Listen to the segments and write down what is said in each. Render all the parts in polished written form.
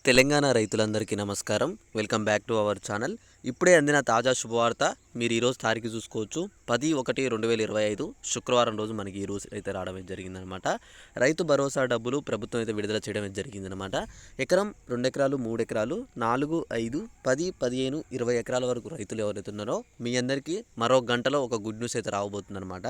తెలంగాణ రైతులందరికీ నమస్కారం. Welcome back to our channel. ఇప్పుడే అందిన తాజా శుభవార్త. మీరు ఈరోజు తారీఖు చూసుకోవచ్చు. 10/1/2025 శుక్రవారం రోజు మనకి ఈ రోజు అయితే రావడం జరిగిందనమాట. రైతు భరోసా డబ్బులు ప్రభుత్వం అయితే విడుదల చేయడం జరిగిందనమాట. ఎకరం 2 ఎకరాలు 3 ఎకరాలు 4, 5, 10, 15, 20 ఎకరాల వరకు రైతులు ఎవరైతే ఉన్నారో మీ అందరికీ మరో గంటలో ఒక గుడ్ న్యూస్ అయితే రాబోతుందన్నమాట.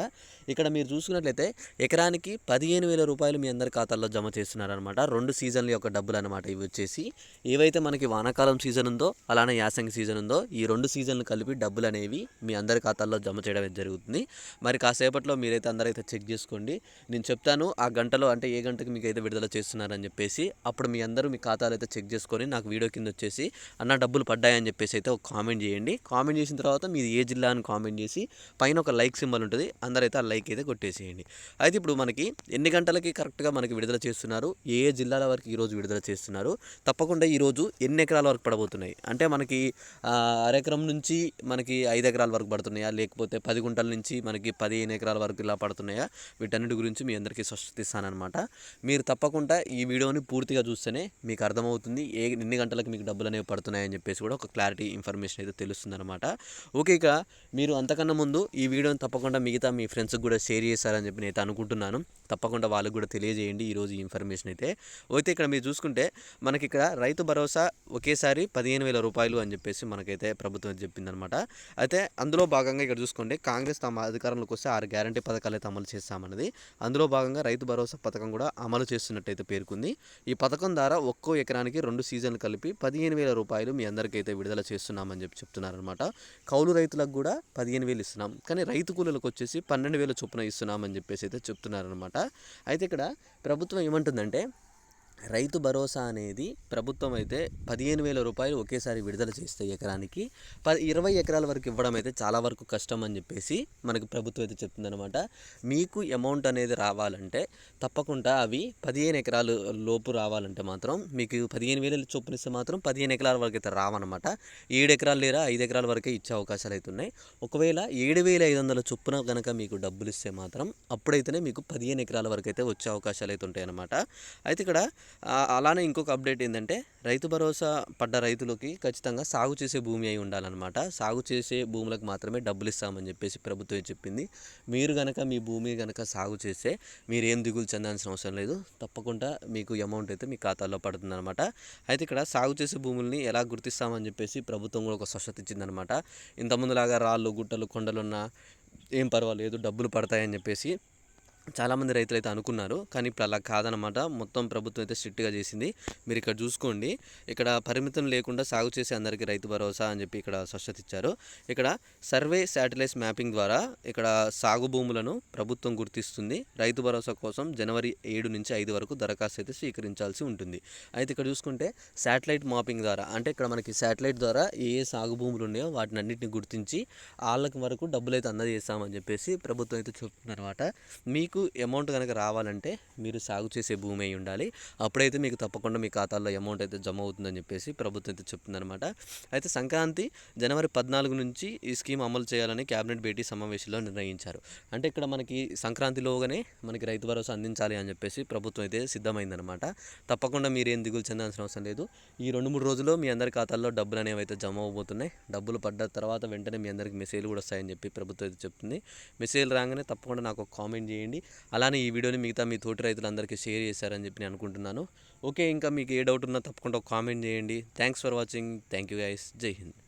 ఇక్కడ మీరు చూసుకున్నట్లయితే ఎకరానికి 15,000 రూపాయలు మీ అందరి ఖాతాల్లో జమ చేస్తున్నారనమాట. 2 సీజన్ల యొక్క డబ్బులు అనమాట ఇవి వచ్చేసి. ఏవైతే మనకి వానాకాలం సీజన్ ఉందో అలానే యాసంగి సీజన్ ఉందో ఈ 2 సీజన్లు కలిపి డబ్బులు అనేవి మీ అందరి ఖాతాల్లో జమ చేయడం జరుగుతుంది. మరి కాసేపట్లో మీరైతే అందరైతే చెక్ చేసుకోండి. నేను చెప్తాను ఆ గంటలో, అంటే ఏ గంటకి మీకు అయితే విడుదల చేస్తున్నారని చెప్పేసి. అప్పుడు మీ అందరూ మీ ఖాతాలు అయితే చెక్ చేసుకొని నాకు వీడియో కింద వచ్చేసి అన్న డబ్బులు పడ్డాయని చెప్పేసి అయితే ఒక కామెంట్ చేయండి. కామెంట్ చేసిన తర్వాత మీది ఏ జిల్లా అని కామెంట్ చేసి పైన ఒక లైక్ సింబల్ ఉంటుంది, అందరైతే ఆ లైక్ అయితే కొట్టేసేయండి. అయితే ఇప్పుడు మనకి ఎన్ని గంటలకి కరెక్ట్గా మనకి విడుదల చేస్తున్నారు, ఏ జిల్లాల వరకు ఈరోజు విడుదల చేస్తున్నారు, తప్పకుండా ఈరోజు ఎన్ని ఎకరాల వరకు పడబోతున్నాయి, అంటే మనకి అరెకరం నుంచి మనకి 5 ఎకరాల వరకు పడుతున్నాయా, లేకపోతే 10 గుంటల నుంచి మనకి 15 ఎకరాల వరకు ఇలా పడుతున్నాయా, వీటన్నిటి గురించి మీ అందరికీ స్పష్టత ఇస్తానన్నమాట. మీరు తప్పకుండా ఈ వీడియోని పూర్తిగా చూస్తేనే మీకు అర్థమవుతుంది ఎన్ని గంటలకు మీకు డబ్బులు అనేవి పడుతున్నాయని చెప్పేసి కూడా ఒక క్లారిటీ ఇన్ఫర్మేషన్ అయితే తెలుస్తుంది అనమాట. ఓకే, ఇక మీరు అంతకన్నా ముందు ఈ వీడియోని తప్పకుండా మిగతా మీ ఫ్రెండ్స్కి కూడా షేర్ చేస్తారని చెప్పి నేను అనుకుంటున్నాను. తప్పకుండా వాళ్ళకు కూడా తెలియజేయండి ఈరోజు ఈ ఇన్ఫర్మేషన్ అయితే. ఇక్కడ మీరు చూసుకుంటే మనకి ఇక్కడ రైతు భరోసా ఒకేసారి 15,000 రూపాయలు అని చెప్పేసి మనకైతే ప్రభుత్వం చెప్పిందనమాట. అయితే అందులో భాగంగా ఇక్కడ చూసుకోండి, కాంగ్రెస్ తమ అధికారంలోకి వస్తే 6 గ్యారంటీ పథకాలు అయితే అమలు చేస్తామన్నది. అందులో భాగంగా రైతు భరోసా పథకం కూడా అమలు చేస్తున్నట్టయితే పేర్కొంది. ఈ పథకం ద్వారా ఒక్కో ఎకరానికి 2 సీజన్లు కలిపి 15,000 రూపాయలు మీ అందరికైతే విడుదల చేస్తున్నామని చెప్పి చెప్తున్నారనమాట. కౌలు రైతులకు కూడా 15,000 ఇస్తున్నాం, కానీ రైతు కూలీలకు వచ్చేసి 12,000 చొప్పున ఇస్తున్నామని చెప్పేసి అయితే చెప్తున్నారనమాట. అయితే ఇక్కడ ప్రభుత్వం ఏమంటుందంటే, రైతు భరోసా అనేది ప్రభుత్వం అయితే 15,000 రూపాయలు ఒకేసారి విడుదల చేస్తే ఎకరానికి 20 ఎకరాల వరకు ఇవ్వడం అయితే చాలా వరకు కష్టం అని చెప్పేసి మనకు ప్రభుత్వం అయితే చెప్తుందనమాట. మీకు అమౌంట్ అనేది రావాలంటే తప్పకుండా అవి 15 ఎకరాలు లోపు రావాలంటే మాత్రం మీకు 15,000 చొప్పున ఇస్తే మాత్రం 15 ఎకరాల వరకు అయితే రావన్నమాట. 7 ఎకరాలు లేదా 5 ఎకరాల వరకే ఇచ్చే అవకాశాలు అయితే ఉన్నాయి. ఒకవేళ 7,500 చొప్పున కనుక మీకు డబ్బులు ఇస్తే మాత్రం అప్పుడైతేనే మీకు 15 ఎకరాల వరకు అయితే వచ్చే అవకాశాలు అయితే ఉంటాయి అన్నమాట. అయితే ఇక్కడ అలానే ఇంకొక అప్డేట్ ఏంటంటే, రైతు భరోసా పడ్డ రైతులకి ఖచ్చితంగా సాగు చేసే భూమి అయి ఉండాలన్నమాట. సాగు చేసే భూములకు మాత్రమే డబ్బులు ఇస్తామని చెప్పేసి ప్రభుత్వం చెప్పింది. మీరు కనుక మీ భూమి కనుక సాగు చేస్తే మీరేం దిగులు చెందాల్సిన అవసరం లేదు, తప్పకుండా మీకు అమౌంట్ అయితే మీ ఖాతాలో పడుతుందన్నమాట. అయితే ఇక్కడ సాగు చేసే భూముల్ని ఎలా గుర్తిస్తామని చెప్పేసి ప్రభుత్వం కూడా ఒక స్పష్టత ఇచ్చిందనమాట. ఇంతకుముందులాగా రాళ్ళు గుట్టలు కొండలున్నా ఏం పర్వాలేదు డబ్బులు పడతాయని చెప్పేసి చాలామంది రైతులు అయితే అనుకున్నారు, కానీ ఇప్పుడు అలా కాదనమాట. మొత్తం ప్రభుత్వం అయితే స్ట్రిక్ట్గా చేసింది. మీరు ఇక్కడ చూసుకోండి, ఇక్కడ పరిమితం లేకుండా సాగు చేసే అందరికీ రైతు భరోసా అని చెప్పి ఇక్కడ స్పష్టత ఇచ్చారు. ఇక్కడ సర్వే శాటిలైట్ మ్యాపింగ్ ద్వారా ఇక్కడ సాగు భూములను ప్రభుత్వం గుర్తిస్తుంది. రైతు భరోసా కోసం జనవరి 7 నుంచి 5 వరకు దరఖాస్తు అయితే స్వీకరించాల్సి ఉంటుంది. అయితే ఇక్కడ చూసుకుంటే శాటిలైట్ మ్యాపింగ్ ద్వారా, అంటే ఇక్కడ మనకి శాటిలైట్ ద్వారా ఏ సాగు భూములు ఉన్నాయో వాటిని అన్నింటిని గుర్తించి వాళ్ళకి వరకు డబ్బులు అయితే అందజేస్తామని చెప్పేసి ప్రభుత్వం అయితే చెప్తుందన్నమాట. మీకు అమౌంట్ కనుక రావాలంటే మీరు సాగు చేసే భూమి అయి ఉండాలి, అప్పుడైతే మీకు తప్పకుండా మీ ఖాతాల్లో అమౌంట్ అయితే జమ అవుతుందని చెప్పేసి ప్రభుత్వం అయితే చెప్తుందన్నమాట. అయితే సంక్రాంతి జనవరి 14 నుంచి ఈ స్కీమ్ అమలు చేయాలని క్యాబినెట్ భేటీ సమావేశంలో నిర్ణయించారు. అంటే ఇక్కడ మనకి సంక్రాంతిలోగానే మనకి రైతు భరోసా అందించాలి అని చెప్పేసి ప్రభుత్వం అయితే సిద్ధమైందనమాట. తప్పకుండా మీరేం దిగులు చెందాల్సిన అవసరం లేదు. ఈ 2-3 రోజుల్లో మీ అందరి ఖాతాల్లో డబ్బులు అనేవి అయితే జమ అవబోతున్నాయి. డబ్బులు పడ్డ తర్వాత వెంటనే మీ అందరికి మెసేజ్లు కూడా వస్తాయని చెప్పి ప్రభుత్వం అయితే చెప్తుంది. మెసేజ్ రాగానే తప్పకుండా నాకు ఒక కామెంట్ చేయండి. అలానే ఈ వీడియోని మిగతా మీ తోటి రైతులందరికీ షేర్ చేశారని చెప్పి నేను అనుకుంటున్నాను. ఓకే, ఇంకా మీకు ఏ డౌట్ ఉన్నా తప్పకుండా ఒక కామెంట్ చేయండి. Thanks for watching. Thank you guys. జై హింద్.